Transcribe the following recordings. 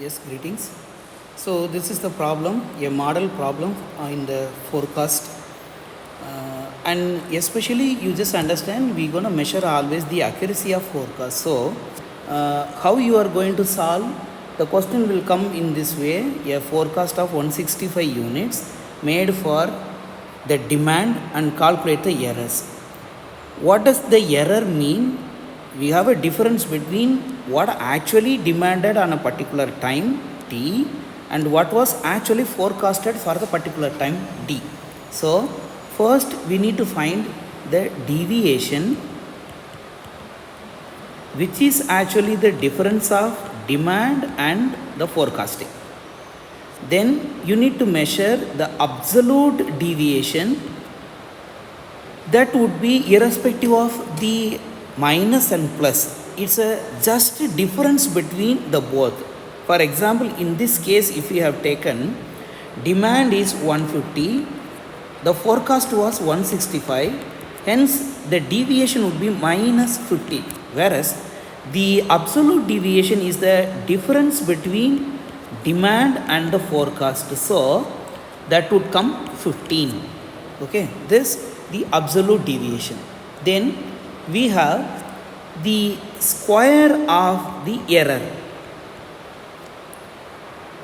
Yes, greetings. So this is the problem, a model problem in the forecast. And especially you just understand we're going to measure always the accuracy of forecast. So how you are going to solve, the question will come in this way: a forecast of 165 units made for the demand and calculate the errors. What does the error mean? We have a difference between what actually demanded on a particular time t and what was actually forecasted for the particular time d. So first we need to find the deviation, which is actually the difference of demand and the forecasting. Then you need to measure the absolute deviation, that would be irrespective of the minus and plus. It's a just difference between the both. For example, in this case, if you have taken demand is 150, the forecast was 165, hence the deviation would be minus 50, whereas the absolute deviation is the difference between demand and the forecast, so that would come 15. Okay, this the absolute deviation. Then we have the square of the error.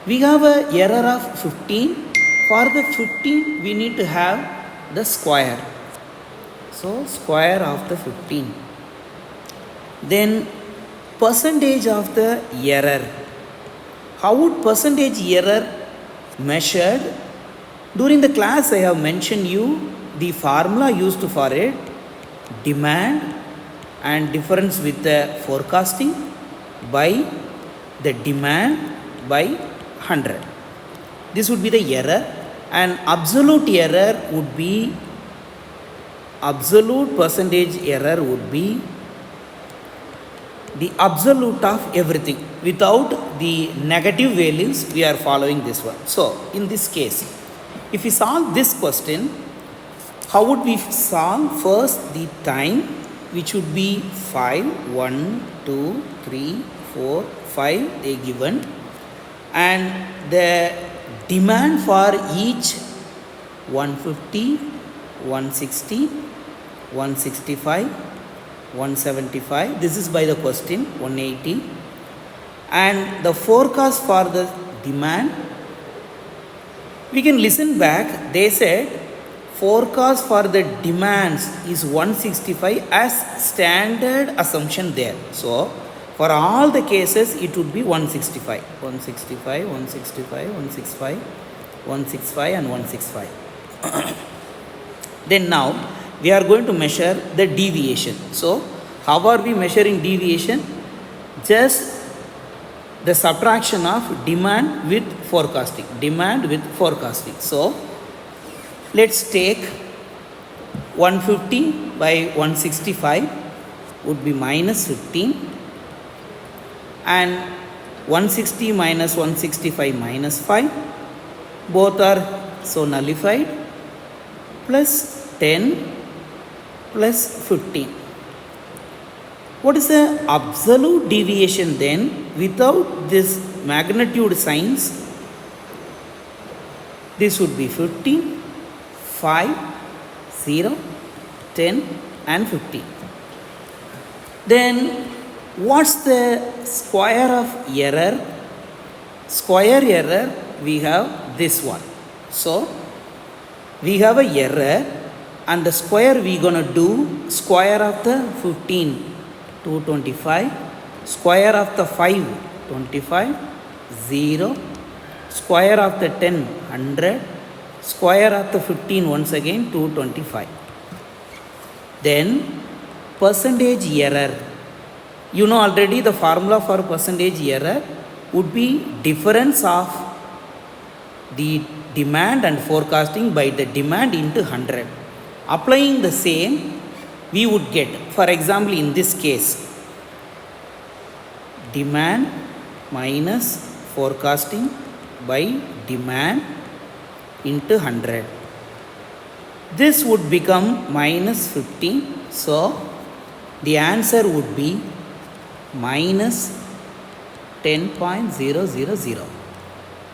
We have a error of 15. For the 15 we need to have the square, so square of the 15. Then percentage of the error. How would percentage error measured? During the class I have mentioned you the formula used for it: demand and difference with the forecasting by the demand by 100. This would be the error, and absolute error would be, absolute percentage error would be the absolute of everything without the negative values. We are following this one. So in this case, if we solve this question, how would we solve? First the time, which would be 5, 1, 2, 3, 4, 5 they given, and the demand for each 150, 160, 165, 175, this is by the question, 180, and the forecast for the demand. We can listen back. They said forecast for the demands is 165 as standard assumption there. So for all the cases it would be 165, 165, 165, 165, 165 and 165. Then now we are going to measure the deviation. So how are we measuring deviation? Just the subtraction of demand with forecasting, demand with forecasting. So let's take 150 by 165 would be minus 15, and 160 minus 165 minus 5, both are so nullified, plus 10 plus 15. What is the absolute deviation then without this magnitude signs? This would be 15, 5, 0, 10 and 15. Then what's the square of error? Square error, we have this one. So we have a error, and the square we gonna do square of the 15, 225, square of the 5, 25, 0, square of the 10, 100, square of the 15 once again 225. Then percentage error. You know already the formula for percentage error would be difference of the demand and forecasting by the demand into 100. Applying the same, we would get, for example, in this case, demand minus forecasting by demand into 100. This would become minus 15. So the answer would be minus 10.000.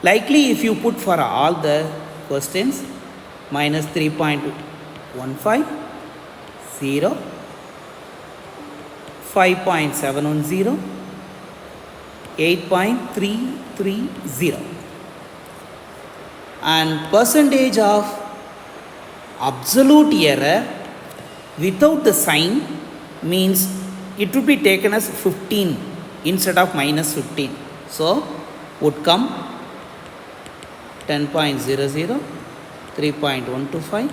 Likely if you put for all the questions minus 3.15, 0, 5.710, 8.330, and percentage of absolute error without the sign means it would be taken as 15 instead of minus 15. So would come 10.00, 3.125,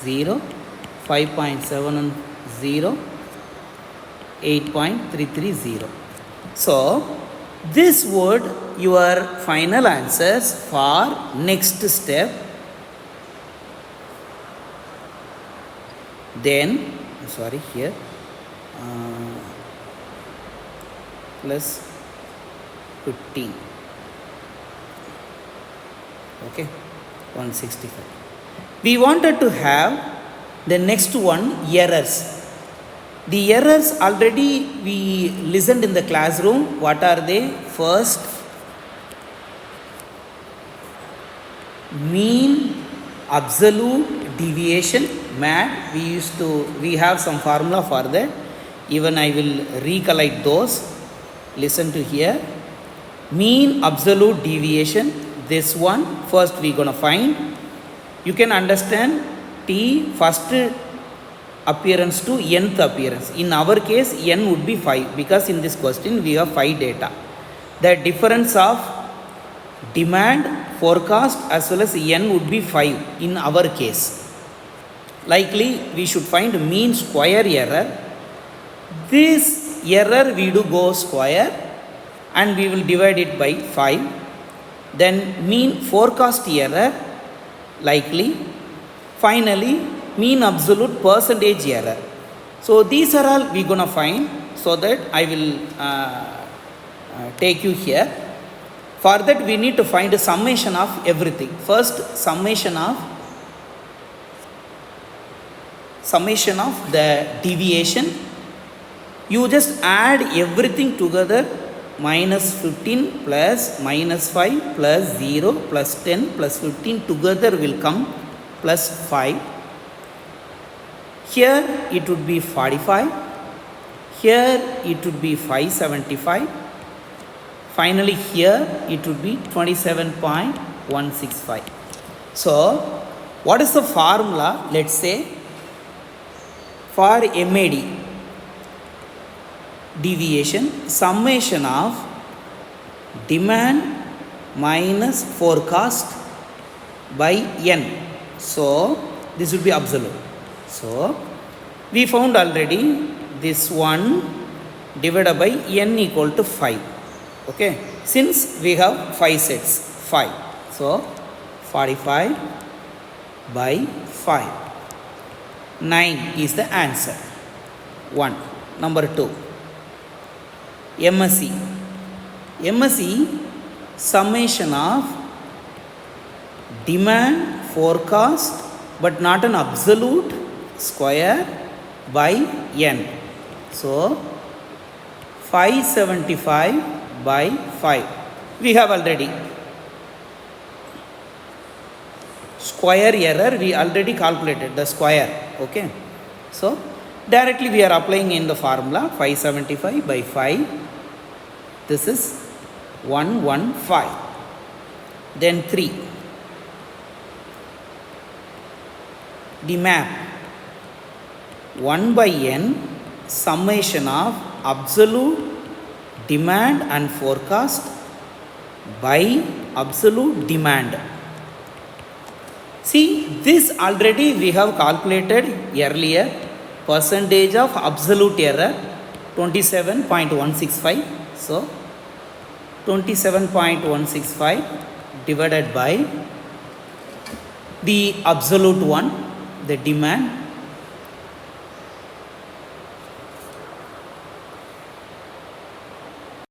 0, 5.70, 8.330. So this would your final answers for next step. Then sorry here plus 15, okay, 165. We wanted to have the next one, errors. The errors already we listened in the classroom. What are they? First, mean absolute deviation, MAD. We have some formula for that. Even I will recollect those. Listen to here. Mean absolute deviation. This one first we gonna find. You can understand T first appearance to nth appearance. In our case, n would be 5 because in this question we have 5 data. The difference of demand, forecast as well as n would be 5 in our case. Likely we should find mean square error. This error we do go square and we will divide it by 5. Then mean forecast error, likely. Finally, mean absolute percentage error. So these are all we gonna find, so that I will take you here. For that we need to find a summation of everything. First, summation of the deviation. You just add everything together. Minus 15 plus minus 5 plus 0 plus 10 plus 15 together will come plus 5. Here it would be 45. Here it would be 575. Finally here it would be 27.165. So what is the formula? Let's say for MAD deviation, summation of demand minus forecast by n. So this would be absolute. So we found already this one divided by n equal to 5. Okay, since we have 5 sets, 5. So 45 by 5. 9 is the answer. 1. Number 2. MSE. MSE, summation of demand, forecast, but not an absolute, square by n. So 575 by 5. We have already. Square error, we already calculated the square. Okay. So directly we are applying in the formula 575 by 5. This is 115. Then 3. The map 1 by n, summation of absolute demand and forecast by absolute demand. See, this already we have calculated earlier. Percentage of absolute error 27.165. So 27.165 divided by the absolute one, the demand,